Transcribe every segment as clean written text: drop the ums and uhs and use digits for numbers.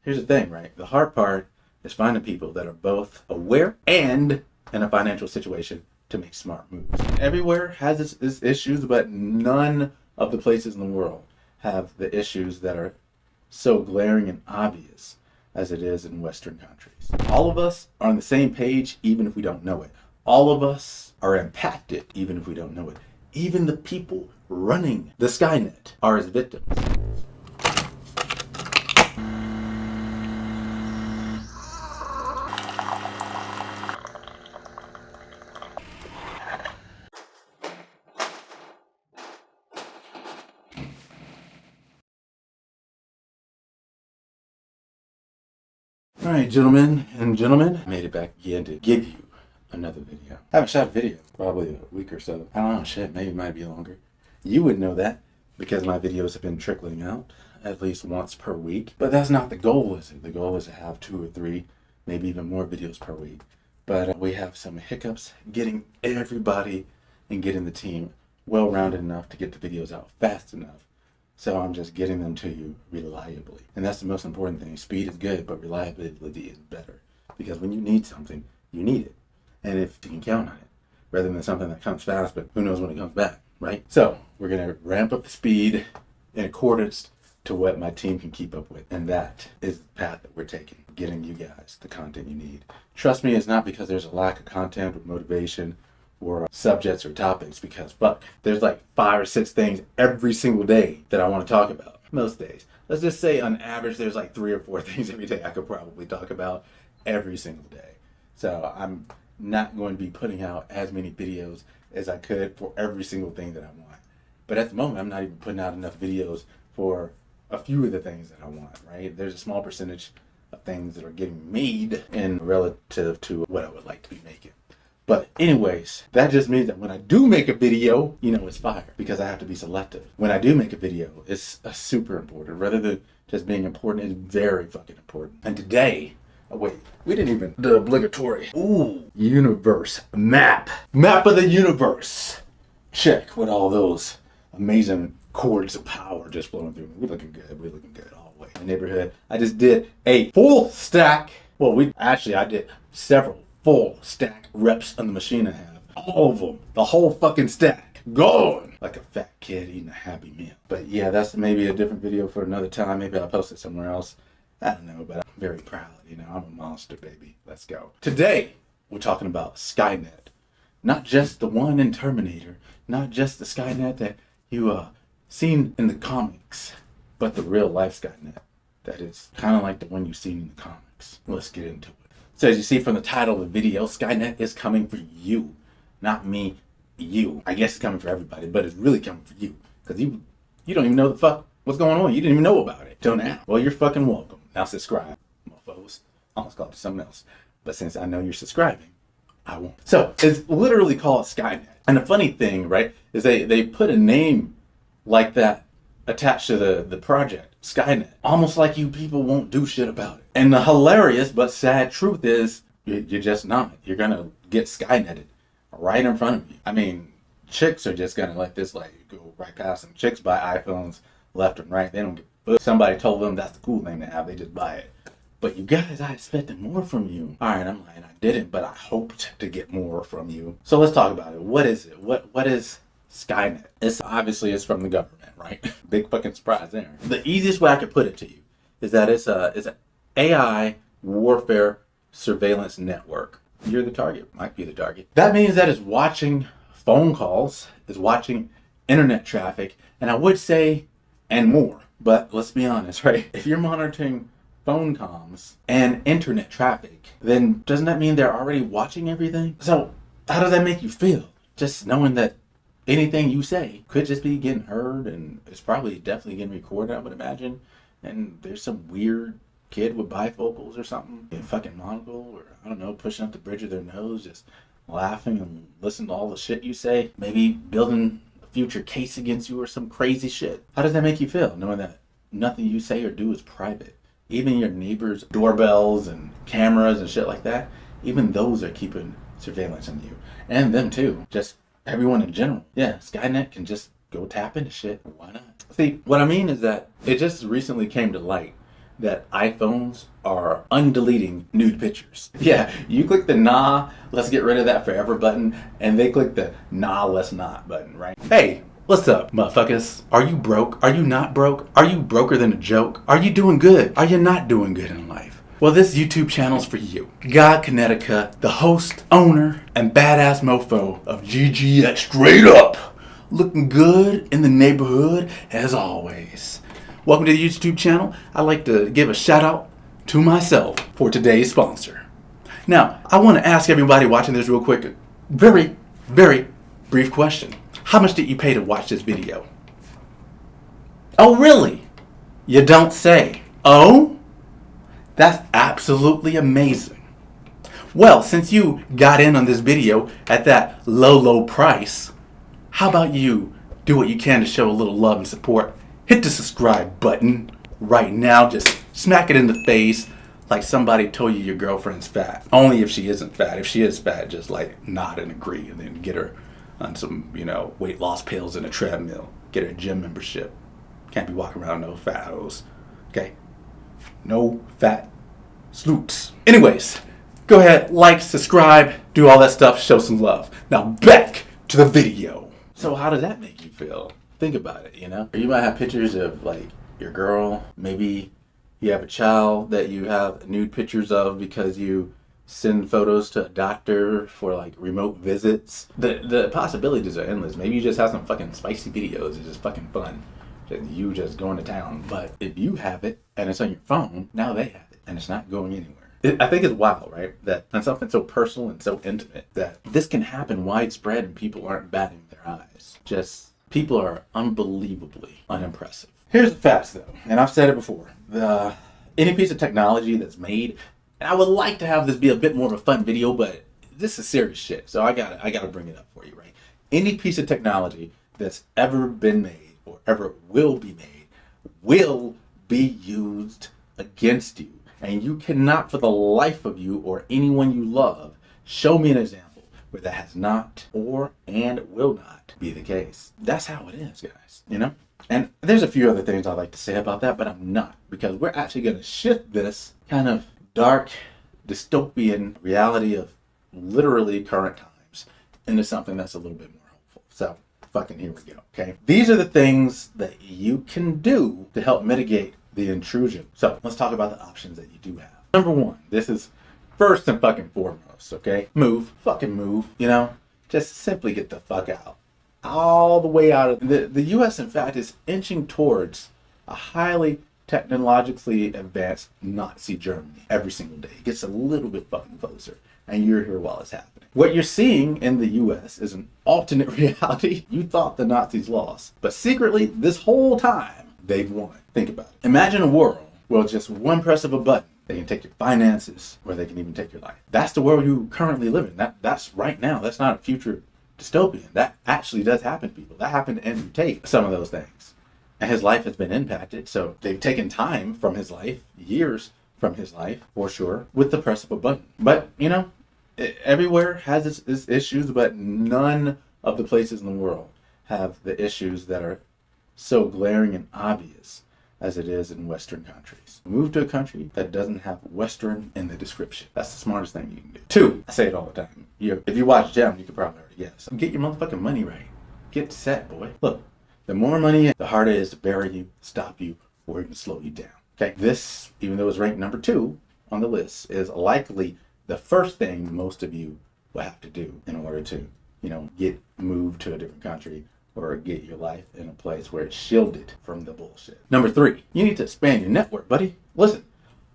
here's the thing, right? The hard part is finding people that are both aware and in a financial situation to make smart moves. Everywhere has its issues, but none of the places in the world have the issues that are so glaring and obvious as it is in Western countries. All of us are on the same page, even if we don't know it. All of us are impacted, even if we don't know it. Even the people running the Skynet are its victims. All right, gentlemen and gentlemen, I made it back again to give you another video. I haven't shot a video probably a week or so. I don't know, shit, maybe it might be longer. You would know that because my videos have been trickling out at least once per week. But that's not the goal, is it? The goal is to have 2 or 3, maybe even more videos per week. But we have some hiccups getting everybody and getting the team well-rounded enough to get the videos out fast enough. So I'm just getting them to you reliably. And that's the most important thing. Speed is good, but reliability is better. Because when you need something, you need it. And if you can count on it, rather than something that comes fast, but who knows when it comes back, right? So we're going to ramp up the speed in accordance to what my team can keep up with. And that is the path that we're taking, getting you guys the content you need. Trust me, it's not because there's a lack of content or motivation or subjects or topics, because fuck, there's like 5 or 6 things every single day that I want to talk about. Most days. Let's just say on average there's like 3 or 4 things every day I could probably talk about every single day. So I'm not going to be putting out as many videos as I could for every single thing that I want. But at the moment I'm not even putting out enough videos for a few of the things that I want, right? There's a small percentage of things that are getting made in relative to what I would like to be making. But anyways, that just means that when I do make a video, you know it's fire, because I have to be selective. When I do make a video, it's super important. Rather than just being important, it's very fucking important. And today, oh wait, we didn't even, the obligatory, universe map. Map of the universe. Check with all those amazing cords of power just flowing through me. We're looking good, all the way. In the neighborhood, I just did a full stack. Well, I did several full stack reps on the machine I have. All of them. The whole fucking stack. Going like a fat kid eating a Happy Meal. But yeah, that's maybe a different video for another time. Maybe I'll post it somewhere else. I don't know, but I'm very proud. You know, I'm a monster, baby. Let's go. Today, we're talking about Skynet. Not just the one in Terminator. Not just the Skynet that you seen in the comics. But the real life Skynet. That is kind of like the one you've seen in the comics. Let's get into it. So as you see from the title of the video, Skynet is coming for you. Not me, you. I guess it's coming for everybody, but it's really coming for you. Because you don't even know the fuck what's going on. You didn't even know about it till now. Well, you're fucking welcome. Now subscribe, mofos. I almost called it something else. But since I know you're subscribing, I won't. So it's literally called Skynet. And the funny thing, right, is they put a name like that attached to the project, Skynet. Almost like you people won't do shit about it. And the hilarious but sad truth is, you're just not. You're gonna get Skyneted right in front of you. I mean, chicks are just gonna let this like go right past them. Chicks buy iPhones left and right. They don't give a fuck. Somebody told them that's the cool thing to have. They just buy it. But you guys, I expected more from you. All right, I'm lying. I didn't, but I hoped to get more from you. So let's talk about it. What is it? What is Skynet? It's from the government, right? Big fucking surprise there. The easiest way I could put it to you is that it's an AI warfare surveillance network. You're the target. Might be the target. That means that it's watching phone calls, it's watching internet traffic, and I would say, and more. But let's be honest, right? If you're monitoring phone comms and internet traffic, then doesn't that mean they're already watching everything? So how does that make you feel? Just knowing that anything you say could just be getting heard, and it's probably definitely getting recorded, I would imagine. And there's some weird kid with bifocals or something, a fucking monocle, or I don't know, pushing up the bridge of their nose, just laughing and listening to all the shit you say. Maybe building a future case against you or some crazy shit. How does that make you feel, knowing that nothing you say or do is private? Even your neighbors' doorbells and cameras and shit like that, even those are keeping surveillance on you. And them too. Just everyone in general. Yeah, Skynet can just go tap into shit. Why not? See, what I mean is that it just recently came to light that iPhones are undeleting nude pictures. Yeah, you click the nah, let's get rid of that forever button, and they click the nah, let's not button, right? Hey, what's up, motherfuckers? Are you broke? Are you not broke? Are you broker than a joke? Are you doing good? Are you not doing good in life? Well, this YouTube channel's for you. God Connecticut, the host, owner, and badass mofo of GGX Straight Up. Looking good in the neighborhood as always. Welcome to the YouTube channel. I'd like to give a shout out to myself for today's sponsor. Now, I want to ask everybody watching this real quick, very, very brief question. How much did you pay to watch this video? Oh, really? You don't say. Oh? That's absolutely amazing. Well, since you got in on this video at that low price, how about you do what you can to show a little love and support? Hit the subscribe button right now. Just smack it in the face like somebody told you your girlfriend's fat. Only if she isn't fat. If she is fat, just like nod and agree and then get her on some, weight loss pills and a treadmill. Get her a gym membership. Can't be walking around no fat hoes. Okay? No fat sloots. Anyways, go ahead, like, subscribe, do all that stuff, show some love. Now back to the video. So how does that make you feel? Think about it, Or you might have pictures of like your girl. Maybe you have a child that you have nude pictures of because you send photos to a doctor for like remote visits. The possibilities are endless. Maybe you just have some fucking spicy videos. It's just fucking fun. You just going to town. But if you have it and it's on your phone, now they have it and it's not going anywhere. I think it's wild, right? That on something so personal and so intimate that this can happen widespread and people aren't batting their eyes. People are unbelievably unimpressive. Here's the facts though, and I've said it before. Any piece of technology that's made, and I would like to have this be a bit more of a fun video, but this is serious shit, so I gotta bring it up for you, right? Any piece of technology that's ever been made or ever will be made will be used against you. And you cannot for the life of you or anyone you love show me an example where that has not and will not be the case. That's how it is, guys, And there's a few other things I'd like to say about that, but I'm not, because we're actually going to shift this kind of dark, dystopian reality of literally current times into something that's a little bit more hopeful. So, fucking here we go, okay? These are the things that you can do to help mitigate the intrusion. So, let's talk about the options that you do have. Number one, this is first and fucking foremost, okay? Fucking move, Just simply get the fuck out. All the way out of the U.S. in fact is inching towards a highly technologically advanced Nazi Germany every single day. It gets a little bit fucking closer, and you're here while it's happening. What you're seeing in the U.S. is an alternate reality. You thought the Nazis lost, but secretly this whole time they've won. Think about it. Imagine a world where just one press of a button they can take your finances, or they can even take your life. That's the world you currently live in. That's right now. That's not a future dystopian. That actually does happen to people. That happened to Andrew Tate, some of those things. And his life has been impacted. So they've taken time from his life, years from his life, for sure, with the press of a button. But, everywhere has its issues, but none of the places in the world have the issues that are so glaring and obvious as it is in Western countries. Move to a country that doesn't have Western in the description. That's the smartest thing you can do. Two, I say it all the time. If you watch Gem, you could probably already guess. Get your motherfucking money right. Get set, boy. Look, the more money, the harder it is to bury you, stop you, or even slow you down. Okay? This, even though it's ranked number 2 on the list, is likely the first thing most of you will have to do in order to, get moved to a different country or get your life in a place where it's shielded from the bullshit. Number 3, you need to expand your network, buddy. Listen,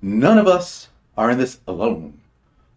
none of us are in this alone.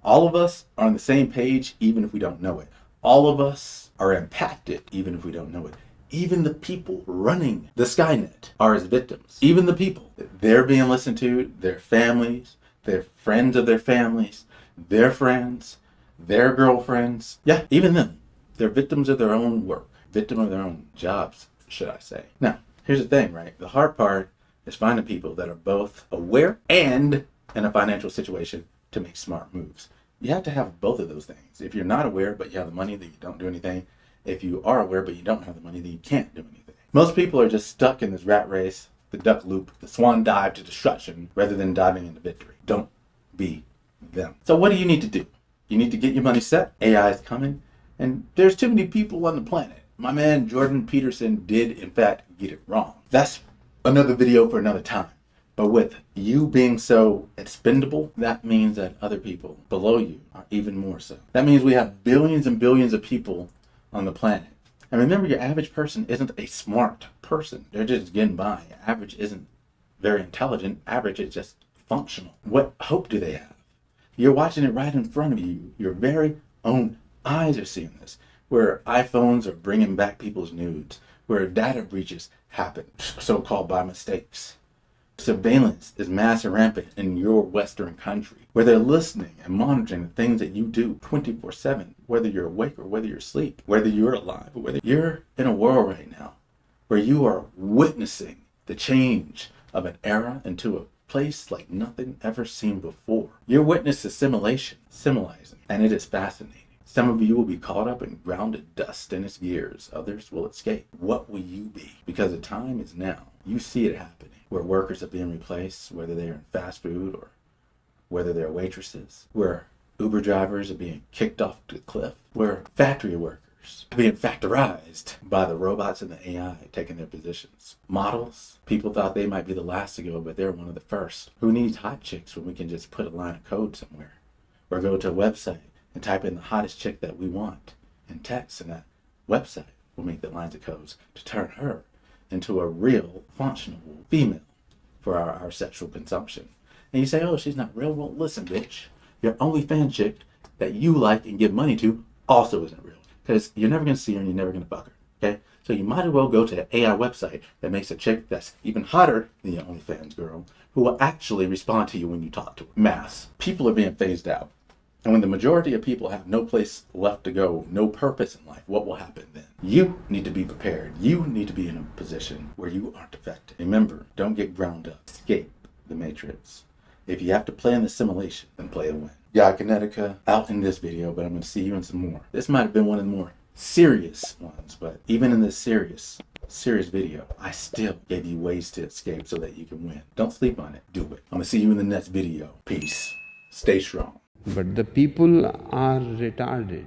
All of us are on the same page, even if we don't know it. All of us are impacted, even if we don't know it. Even the people running the Skynet are as victims. Even the people. They're being listened to, their families, their friends of their families, their friends, their girlfriends. Yeah, even them. They're victims of their own work. Victim of their own jobs, should I say. Now, here's the thing, right? The hard part is finding people that are both aware and in a financial situation to make smart moves. You have to have both of those things. If you're not aware, but you have the money, then you don't do anything. If you are aware, but you don't have the money, then you can't do anything. Most people are just stuck in this rat race the duck loop, the swan dive to destruction rather than diving into victory. Don't be them. So what do you need to do? You need to get your money set. AI is coming, and there's too many people on the planet. My man Jordan Peterson did, in fact, get it wrong. That's another video for another time. But with you being so expendable, that means that other people below you are even more so. That means we have billions and billions of people on the planet. And remember, your average person isn't a smart person. They're just getting by. Average isn't very intelligent. Average is just functional. What hope do they have? You're watching it right in front of you. Your very own eyes are seeing this. Where iPhones are bringing back people's nudes. Where data breaches happen, so-called by mistakes. Surveillance is mass and rampant in your Western country, where they're listening and monitoring the things that you do 24/7, whether you're awake or whether you're asleep, whether you're alive or whether you're in a world right now where you are witnessing the change of an era into a place like nothing ever seen before. You're witness assimilation, similizing, and it is fascinating. Some of you will be caught up in grounded dust in its gears. Others will escape. What will you be? Because the time is now. You see it happening, where workers are being replaced, whether they're in fast food or whether they're waitresses, where Uber drivers are being kicked off the cliff, where factory workers are being factorized by the robots and the AI taking their positions. Models, people thought they might be the last to go, but they're one of the first. Who needs hot chicks when we can just put a line of code somewhere or go to a website and type in the hottest chick that we want and text, and that website will make the lines of codes to turn her into a real functional female for our sexual consumption. And you say, oh, she's not real. Well, listen, bitch, your OnlyFans chick that you like and give money to also isn't real, because you're never going to see her and you're never going to fuck her, okay? So you might as well go to an AI website that makes a chick that's even hotter than your OnlyFans girl, who will actually respond to you when you talk to her. Mass. People are being phased out. And when the majority of people have no place left to go, no purpose in life, what will happen then? You need to be prepared. You need to be in a position where you aren't affected. Remember, don't get ground up. Escape the matrix. If you have to play in the simulation, then play to win. Yeah, Kinetica out in this video, but I'm going to see you in some more. This might have been one of the more serious ones, but even in this serious video, I still gave you ways to escape so that you can win. Don't sleep on it. Do it. I'm going to see you in the next video. Peace. Stay strong. But the people are retarded.